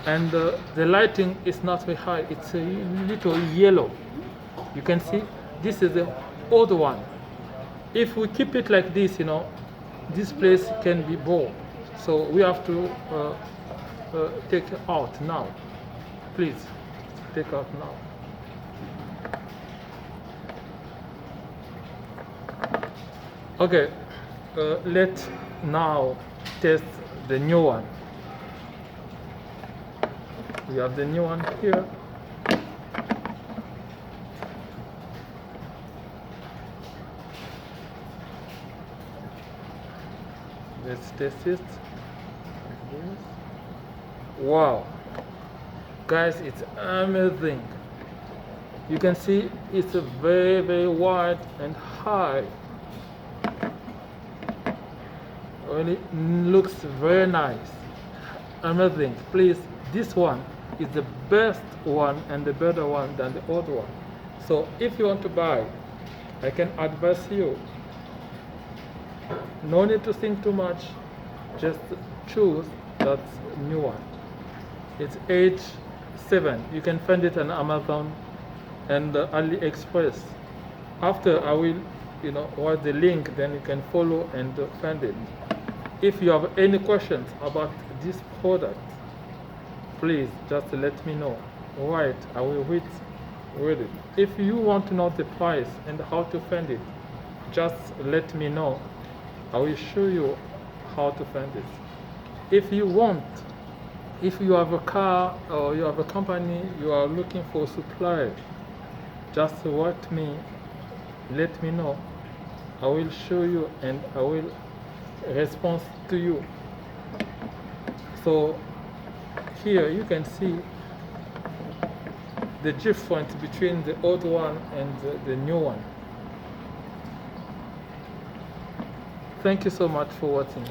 and the lighting is not very high. It's a little yellow. You can see this is the old one. If we keep it like this, you know, this place can be bored. So we have to take it out now. Please take out now. Okay, let's now test the new one. We have the new one here. Let's test it. Wow, guys, it's amazing. You can see it's very, very wide and high. Really looks very nice. Amazing. Please, this one is the best one and the better one than the old one. So if you want to buy, I can advise you, no need to think too much, just choose that new one. It's age 7. You can find it on Amazon and AliExpress. After I will, write the link, then you can follow and find it. If you have any questions about this product, please just let me know. Right, I will read it. If you want to know the price and how to find it, just let me know. I will show you how to find it. If you have a car or you have a company, you are looking for supply, just write me, let me know. I will show you and I will respond to you. So here you can see the difference between the old one and the new one. Thank you so much for watching.